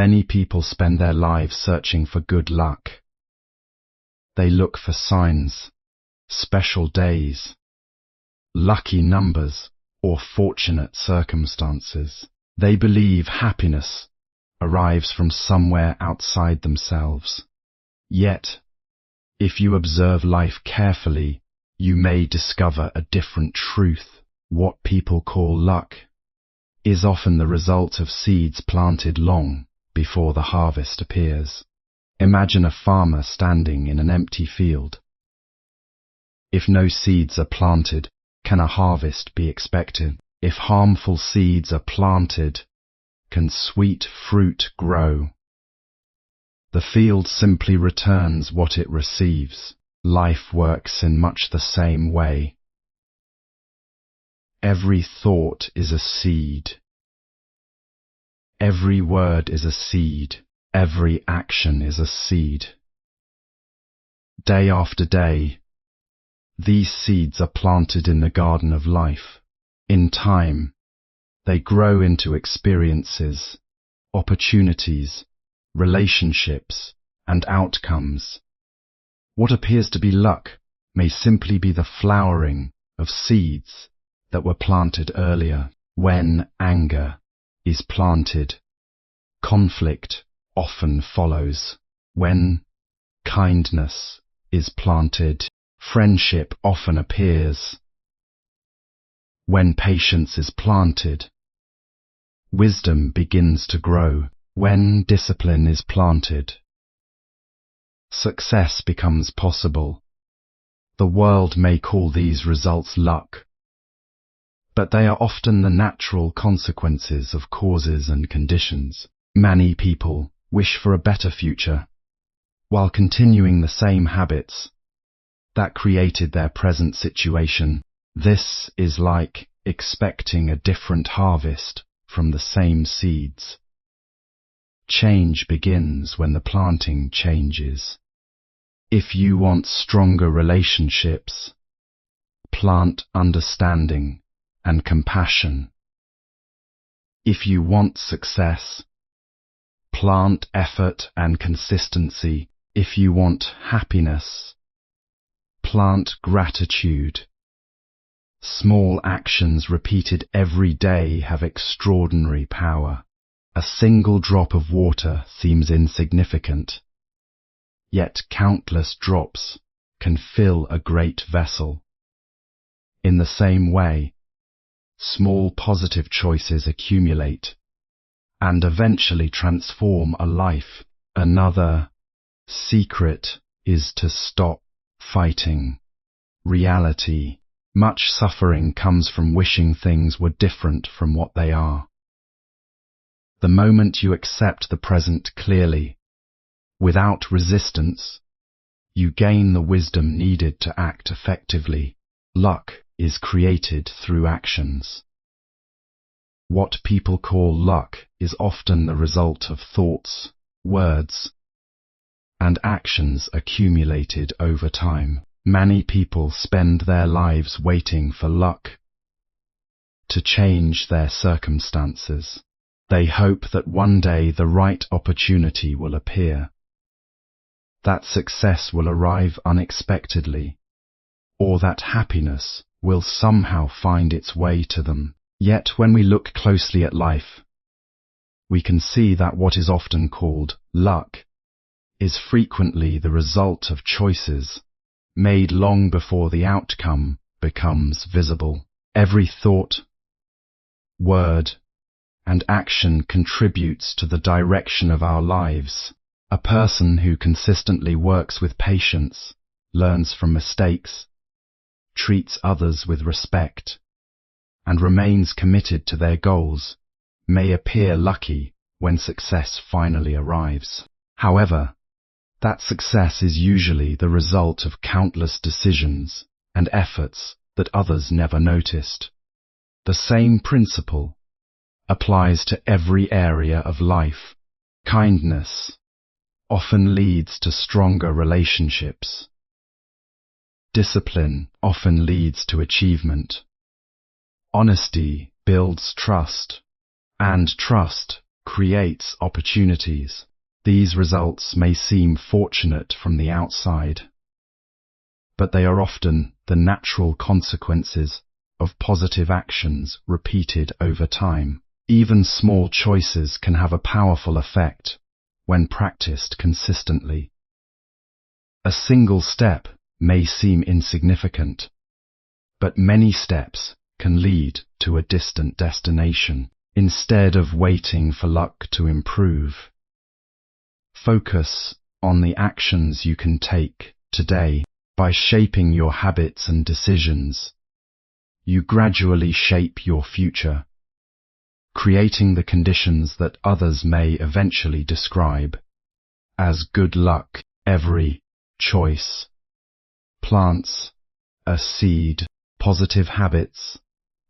Many people spend their lives searching for good luck. They look for signs, special days, lucky numbers, or fortunate circumstances. They believe happiness arrives from somewhere outside themselves. Yet, if you observe life carefully, you may discover a different truth. What people call luck is often the result of seeds planted long before the harvest appears. Imagine a farmer standing in an empty field. If no seeds are planted, can a harvest be expected? If harmful seeds are planted, can sweet fruit grow? The field simply returns what it receives. Life works in much the same way. Every thought is a seed. Every word is a seed. Every action is a seed. Day after day, these seeds are planted in the garden of life. In time, they grow into experiences, opportunities, relationships, and outcomes. What appears to be luck may simply be the flowering of seeds that were planted earlier. When anger is planted, conflict often follows. When kindness is planted, friendship often appears. When patience is planted, wisdom begins to grow. When discipline is planted, success becomes possible. The world may call these results luck, but they are often the natural consequences of causes and conditions. Many people wish for a better future, while continuing the same habits that created their present situation. This is like expecting a different harvest from the same seeds. Change begins when the planting changes. If you want stronger relationships, plant understanding and compassion. If you want success, plant effort and consistency. If you want happiness, plant gratitude. Small actions repeated every day have extraordinary power. A single drop of water seems insignificant, yet countless drops can fill a great vessel. In the same way, small positive choices accumulate and eventually transform a life. Another secret is to stop fighting reality. Much suffering comes from wishing things were different from what they are. The moment you accept the present clearly, without resistance, you gain the wisdom needed to act effectively. Luck is created through actions. What people call luck is often the result of thoughts, words, and actions accumulated over time. Many people spend their lives waiting for luck to change their circumstances. They hope that one day the right opportunity will appear, that success will arrive unexpectedly, or that happiness will somehow find its way to them. Yet when we look closely at life, we can see that what is often called luck is frequently the result of choices made long before the outcome becomes visible. Every thought, word, and action contributes to the direction of our lives. A person who consistently works with patience, learns from mistakes, treats others with respect, and remains committed to their goals may appear lucky when success finally arrives. However, that success is usually the result of countless decisions and efforts that others never noticed. The same principle applies to every area of life. Kindness often leads to stronger relationships. Discipline often leads to achievement. Honesty builds trust, and trust creates opportunities. These results may seem fortunate from the outside, but they are often the natural consequences of positive actions repeated over time. Even small choices can have a powerful effect when practiced consistently. A single step may seem insignificant, but many steps can lead to a distant destination. Instead of waiting for luck to improve, focus on the actions you can take today. By shaping your habits and decisions, you gradually shape your future, creating the conditions that others may eventually describe as good luck. Every choice plants a seed. Positive habits,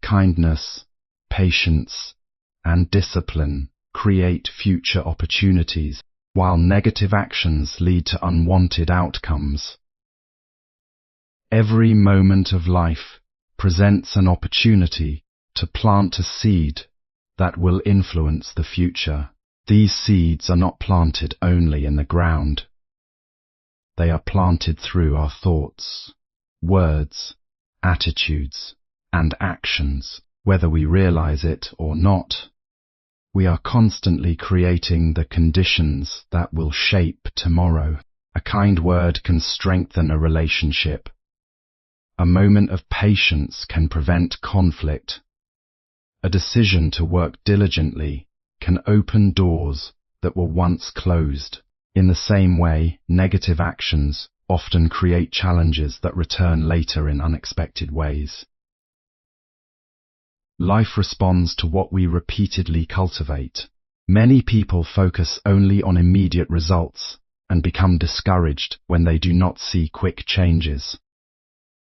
kindness, patience, and discipline create future opportunities, while negative actions lead to unwanted outcomes. Every moment of life presents an opportunity to plant a seed that will influence the future. These seeds are not planted only in the ground. They are planted through our thoughts, words, attitudes, and actions. Whether we realize it or not, we are constantly creating the conditions that will shape tomorrow. A kind word can strengthen a relationship. A moment of patience can prevent conflict. A decision to work diligently can open doors that were once closed. In the same way, negative actions often create challenges that return later in unexpected ways. Life responds to what we repeatedly cultivate. Many people focus only on immediate results and become discouraged when they do not see quick changes.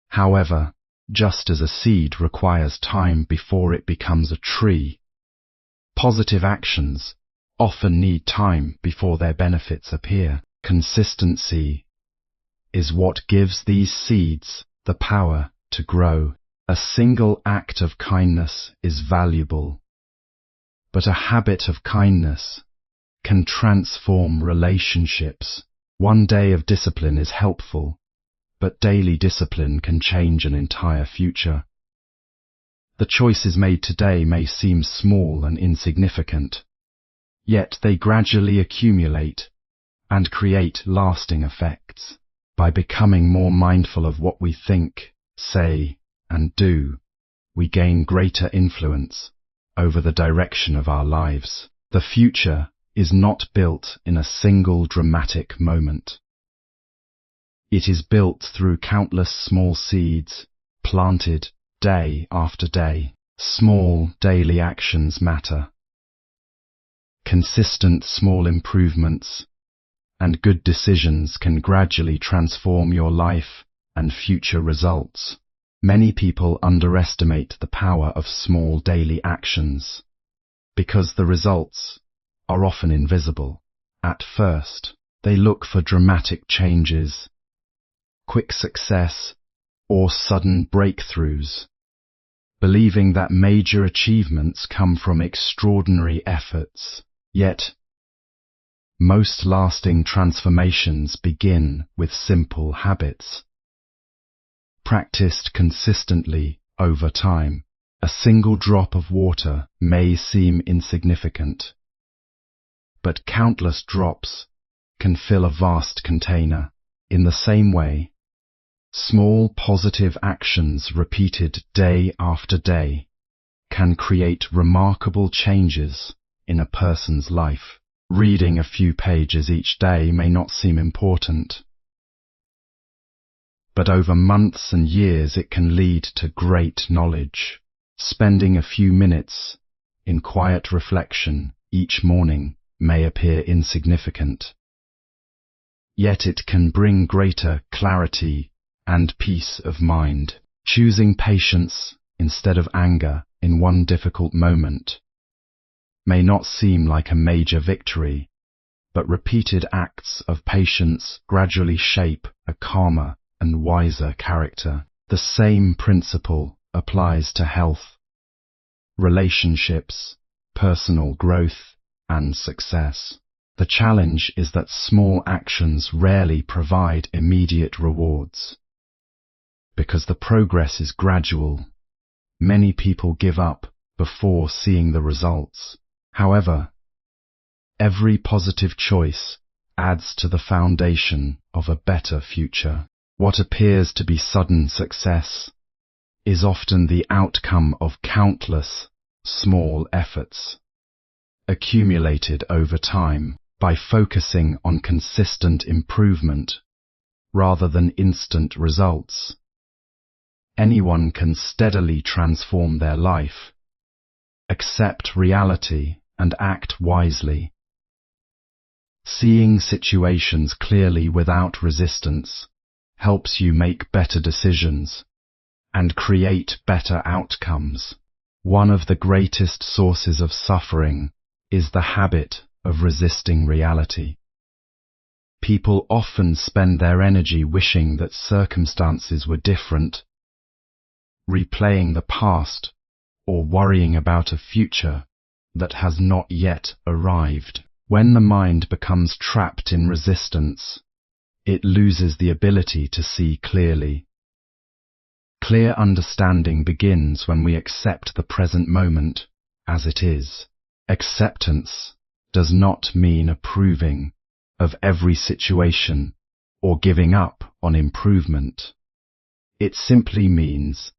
However, just as a seed requires time before it becomes a tree, positive actions often need time before their benefits appear. Consistency is what gives these seeds the power to grow. A single act of kindness is valuable, but a habit of kindness can transform relationships. One day of discipline is helpful, but daily discipline can change an entire future. The choices made today may seem small and insignificant, yet they gradually accumulate and create lasting effects. By becoming more mindful of what we think, say, and do, we gain greater influence over the direction of our lives. The future is not built in a single dramatic moment. It is built through countless small seeds, planted day after day. Small daily actions matter. Consistent small improvements and good decisions can gradually transform your life and future results. Many people underestimate the power of small daily actions because the results are often invisible. At first, they look for dramatic changes, quick success, or sudden breakthroughs, believing that major achievements come from extraordinary efforts. Yet, most lasting transformations begin with simple habits, practiced consistently over time. A single drop of water may seem insignificant, but countless drops can fill a vast container. In the same way, small positive actions repeated day after day can create remarkable changes in a person's life. Reading a few pages each day may not seem important, but over months and years it can lead to great knowledge. Spending a few minutes in quiet reflection each morning may appear insignificant, yet it can bring greater clarity and peace of mind. Choosing patience instead of anger in one difficult moment may not seem like a major victory, but repeated acts of patience gradually shape a calmer and wiser character. The same principle applies to health, relationships, personal growth, and success. The challenge is that small actions rarely provide immediate rewards. Because the progress is gradual, many people give up before seeing the results. However, every positive choice adds to the foundation of a better future. What appears to be sudden success is often the outcome of countless small efforts, accumulated over time. By focusing on consistent improvement rather than instant results, anyone can steadily transform their life, accept reality, and act wisely. Seeing situations clearly without resistance helps you make better decisions and create better outcomes. One of the greatest sources of suffering is the habit of resisting reality. People often spend their energy wishing that circumstances were different, replaying the past, or worrying about a future that has not yet arrived. When the mind becomes trapped in resistance, it loses the ability to see clearly. Clear understanding begins when we accept the present moment as it is. Acceptance does not mean approving of every situation or giving up on improvement. It simply means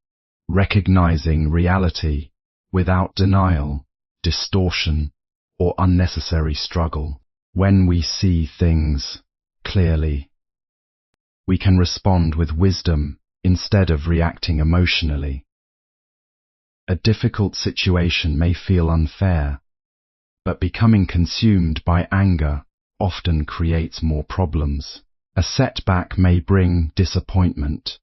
recognizing reality without denial, distortion, or unnecessary struggle. When we see things clearly, we can respond with wisdom instead of reacting emotionally. A difficult situation may feel unfair, but becoming consumed by anger often creates more problems. A setback may bring disappointment,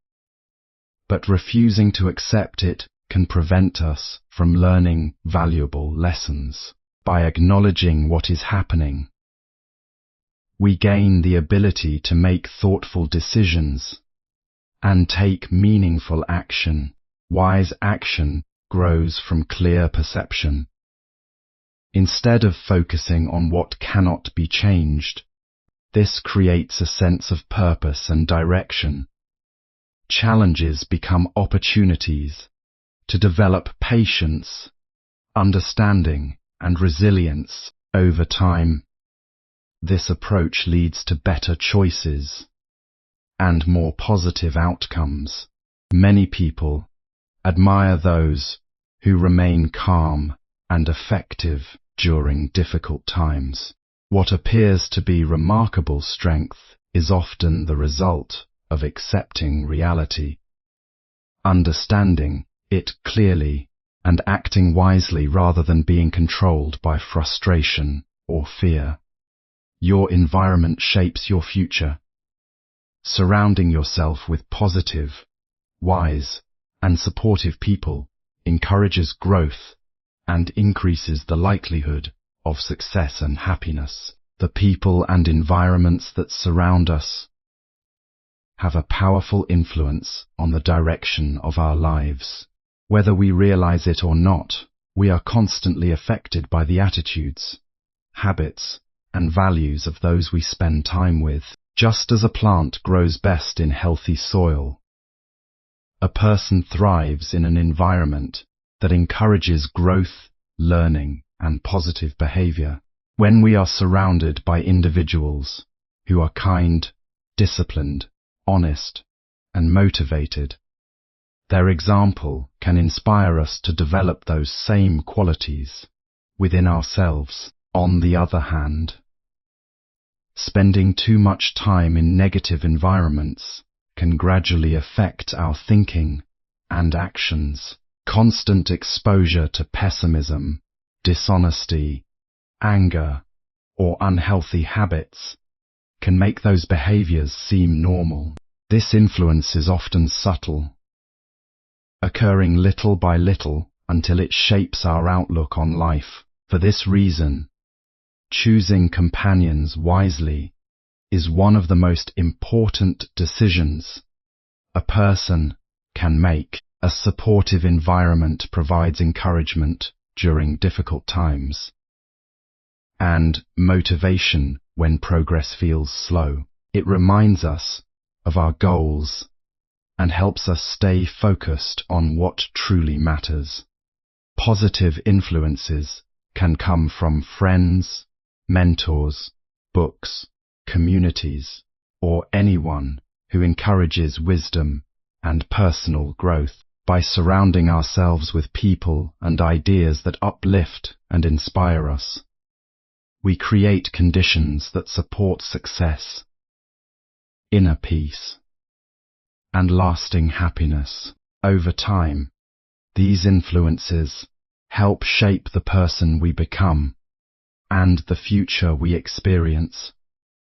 but refusing to accept it can prevent us from learning valuable lessons. By acknowledging what is happening, we gain the ability to make thoughtful decisions and take meaningful action. Wise action grows from clear perception. Instead of focusing on what cannot be changed, this creates a sense of purpose and direction. Challenges become opportunities to develop patience, understanding, and resilience over time. This approach leads to better choices and more positive outcomes. Many people admire those who remain calm and effective during difficult times. What appears to be remarkable strength is often the result of accepting reality, understanding it clearly, and acting wisely rather than being controlled by frustration or fear. Your environment shapes your future. Surrounding yourself with positive, wise, and supportive people encourages growth and increases the likelihood of success and happiness. The people and environments that surround us have a powerful influence on the direction of our lives. Whether we realize it or not, we are constantly affected by the attitudes, habits, and values of those we spend time with. Just as a plant grows best in healthy soil, a person thrives in an environment that encourages growth, learning, and positive behavior. When we are surrounded by individuals who are kind, disciplined, honest, and motivated, their example can inspire us to develop those same qualities within ourselves. On the other hand, spending too much time in negative environments can gradually affect our thinking and actions. Constant exposure to pessimism, dishonesty, anger, or unhealthy habits can make those behaviors seem normal. This influence is often subtle, occurring little by little until it shapes our outlook on life. For this reason, choosing companions wisely is one of the most important decisions a person can make. A supportive environment provides encouragement during difficult times, and motivation when progress feels slow. It reminds us of our goals and helps us stay focused on what truly matters. Positive influences can come from friends, mentors, books, communities, or anyone who encourages wisdom and personal growth. By surrounding ourselves with people and ideas that uplift and inspire us, we create conditions that support success, inner peace, and lasting happiness. Over time, these influences help shape the person we become and the future we experience.